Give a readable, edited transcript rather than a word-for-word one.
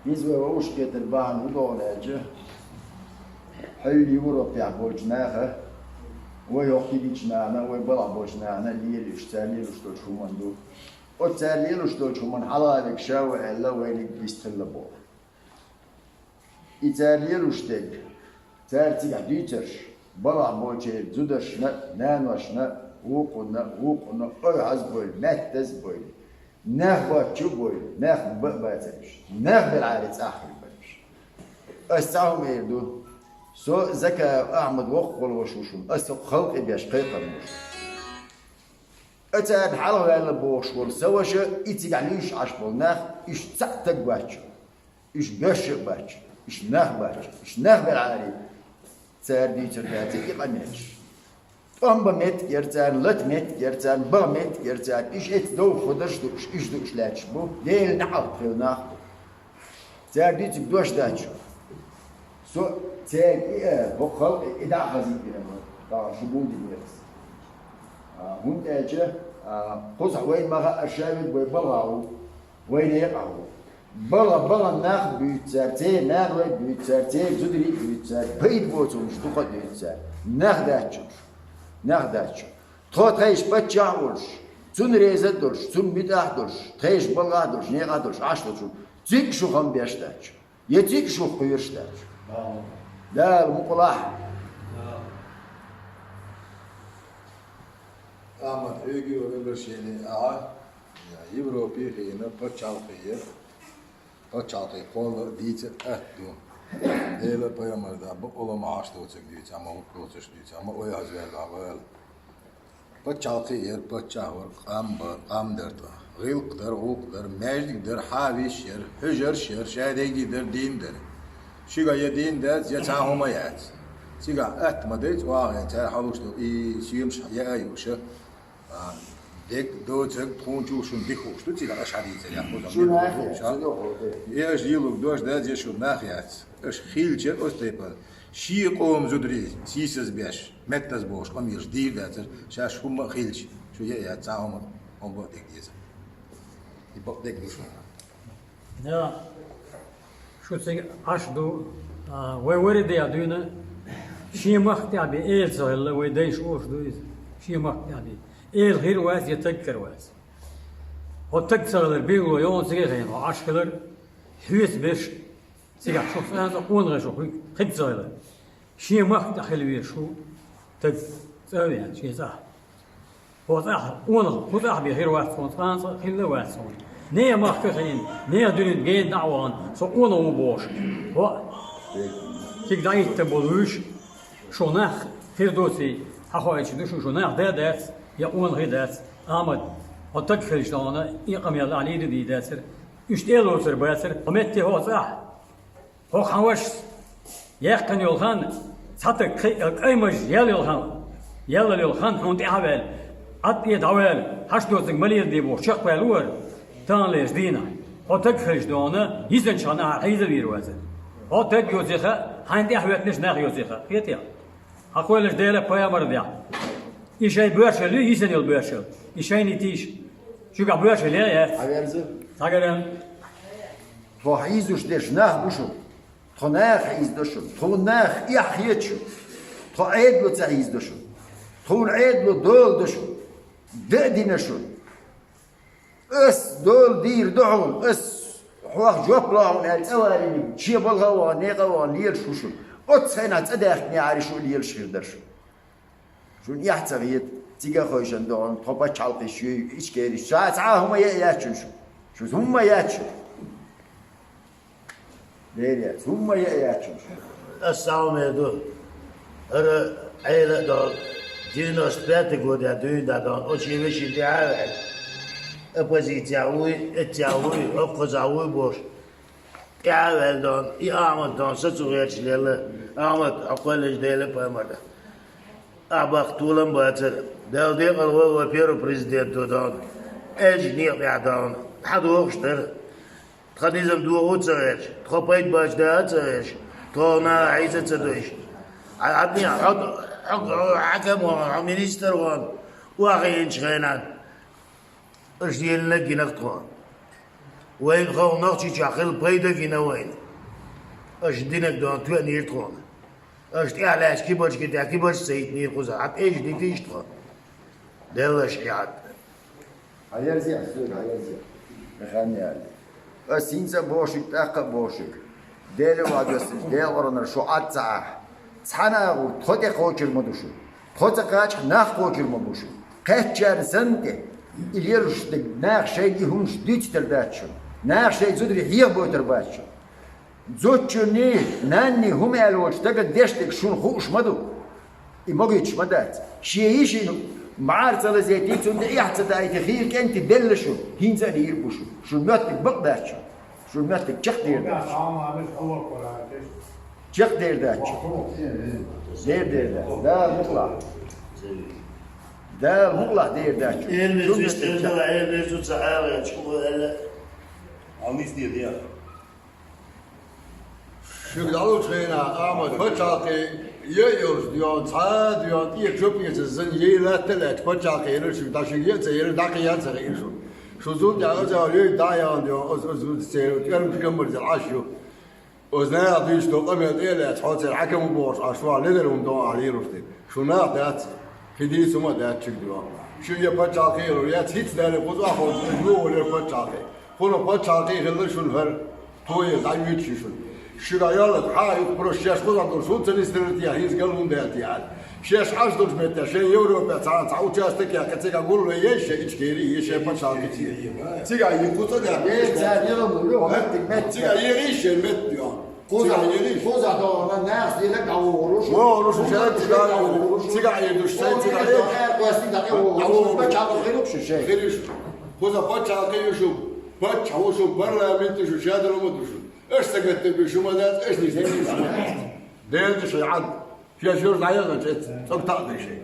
Biz ve uş getir bağın bu doğlayıcı. Hayli Avrupa borçnağı. Ve yok gibi içnağına ve bala borçnağına liyel işlerliği uçtu çumandu. O terliği uçtu çuman halaylık şavu elle ve elik bistırlı bu. İterliği uçtuk. Tertiga düter. Bala borçayı züdürşne, nanoşne, uquna, oy az boy, mehtez boy. Neh batçı boy, neh batmış. Neh bil'aret ahir batmış. Estağım erdu. So zeka Ahmet وقل وشوشون أسو خلق بيش قيقر مش أتى بحاله ولا بوش ولا سوى شيء يتجعليش عشبول ناخ إيش تعتق باتش إيش بيش باتش إيش ناخ باتش إيش ناخ بالعالي تار دي ترجعتي يقنعش بمت يرتان لت مت يرتان بمت يرتان إيش إت دو خدش دوش إيش دوش لاتش بو ديل نعرف في ناخ تار دي تبدوش داتش so bu halk iddia hazırlıyor daha şu bu diyoruz. Hundaca قصة وين ما أشاهد ويبلعوا وين يقعوا بلا ناخ بيتسرتين ناخ بيتسرتين زدري بيتسر بيد بوتو مش تقعد بيتسر ناخ داتشو تخيش بتشاورش تون ريزة درش تون مدح درش تخيش بلا درش نيقا درش عشت درش تيك شو خم بيش داتشو يتيك شو خيرش داتشو لا المقلاح Ama ögü öyle şeyini Avrupa heyine paçaltı kolu diyecek ettu. Hele payamarda bu olama açtı olacak diyecek ama o olacak diyecek ama o yazıyor da böyle. Paçaltı yer paçavur qam derdi. Gılk der, uq der, mecdik der, haviş yer, hücer şer, şehdegi der, din der. Şiga yedin der, yatahuma yat. Şiga etma der, vaağın ter haluştu, siyumş ya ayuşu. Dek doğacak tonçuşun dikhoştu, şiga aşağıdıysa ya. Şu nahiye, Eş yıllık doş der, şu nahiyat. Eş xilçe ostepal. Şi qom zudri, sisiz beş, mettez boş, qamir dir der, şaş huma xilç. Şu ya tahuma, on bu dek diyese. İbok dek düşün. Ya şu şey aşdu ve de adına şimak tabi el sahilla ve değiş oşdu şimak tabi el غير واس يتذكر واس وتكسر بيقول يوم سيغين وعشكلر هيس بش سيغ شوف انا قون غشو خد زايل شيماك داخل بيه شو تسوي يعني شي صح هو صح هو صح بغير واس فرنسا خلى واس نية ما خين نية دنيا جين دعوان سقونا وبوش هو كيك دايت تبولوش شو نخ خير دوسي حخوايش دوشو شو نخ دادات يقون غيدات آمد وتكفلش دانا يقام يلا عليه دي داسر يشتيل وسر باسر ومتي هو صح هو خواش يقتن يلخان ساتك قيمج يلا يلخان يلا يلخان هون تعبال أطي دعوال هشتوزن ملير دي بوش شق بالور تان ليش دينا هاتك خرج دانا يزن شانا عيزة بيروزه هاتك يوزيخه هندي أحوتنش ناخ يوزيخه فيتيا هقولش ديلا بايا مرديا İşey böşeli yisen yol böşel İşey nitiş çünkü böşeli ya haberzi Sagaram فحيز وش ناخ بشو تناخ حيز دشو تناخ يحيتشو تعيد له تعيز دشو تعيد له دول دشو دقدنا شو اس دول دير دعون اس حواخ جوبلاون الأوارين شي بالغوا نيغوا ليل شو أتسينا تداخني عارشو ليل شير درشو شون يحتغيت تيجا خوشن دون طبعا çalkışıyor hiç geri saat huma yaçın şu huma yaçın nereye huma yaçın السلام يدو هر عيلة دون دينو سبيتك ودا دون دا دون أشي وشي دعاء أبوزي تعوي أقوزاوي بوش دعاء دون إعامة دون ستوغيرش ليلة أعمد أقولش ديلة بأمرده أباق طولن باتر داو ديق الغوغو بيرو بريزيدنتو دون إيج نيق دون حدو وقشتر تخديزم دو غوتسرش تخبيت باش دا تسرش تونا عيسى تدوش عدني حكم ومينيستر وان واخي انشغينات اش ديالنا كي نخطوان وين خو نقشي شاخل بيدك ينوين اش دينك دون تو نير تخون اش تعلاش كيبوش كده كيبوش سيد نير خوزا حت ايش دي تيش تخون دلش حيات Hayırlısı söyle hayırlısı. Mekani yani. Asinse boşuk takı boşuk. Deli vadyosun, deli oranlar şu atsa. Sana o tote koçurma düşün. Tote kaç nah koçurma düşün. Kaçar sende. İleri işte nah şey ihunç düçter daçın. Nah şey zudri hiya boyter baçın. Zotçuni nanni hum elvoç taga deştek şun hoşmadı. İmogiç madat. Şeyişin معارضة زيتي تون يحصل أي تغيير كأنت بلشوا هينزل يربشوا شو المتك بقدرشوا شو المتك تقدر تقدر داتش دير ده مقلع ده مقلع دير داتش elimiz üstünde ve elimiz tutsa ağrıya çıkıyor elle Almış diye diye. Şu dalı trena ama koçakı yiyoruz diyor, ça diyor, diye köpüğü sen yeğletler, koçakı yerir şu taşı yiyse yerir dakika yerse yerir şu. Şu zul ya özel yiyip dayan diyor, o zul seyrediyor, yarım kımır zel aşıyor. O zaman adı işte olamıyor diye tavsiye hakem bu boş aşvar neler umduğu alıyoruz diye. Şuna da kedi suma da çıkıyor. Şu ya koçakı yiyor ya hiç derle bu zaman bu olur koçakı. Bunu koçakı yiyor şunu ver. Toyu da yürütüyor. Şuraya hayır proşeş kullanıyor. Şu tenisteler diye hiç gelmem diye yani. Şeş az dur metre şey Avrupa sana uçastık ya kaçaka gurur yeşe içkeri yeşe paçal geçiyor. Siga yıkuta da. Sen yılım yok ettik met. Siga yeşe met diyor. Koza da ona ne yapsıyla kavurur. Ne olur şu şeyler çıkar. Siga yedüşse siga yeşe. Her kosti da kavurur. Paçal kırık şu şey. Geliş. Koza paçal kıyışım. Paçal şu parlamento şu şeyler olmadı şu. اشتقت بشمالات ايش نسوي؟ ده شيء عاد في اشهر ضايعه تقطع شيء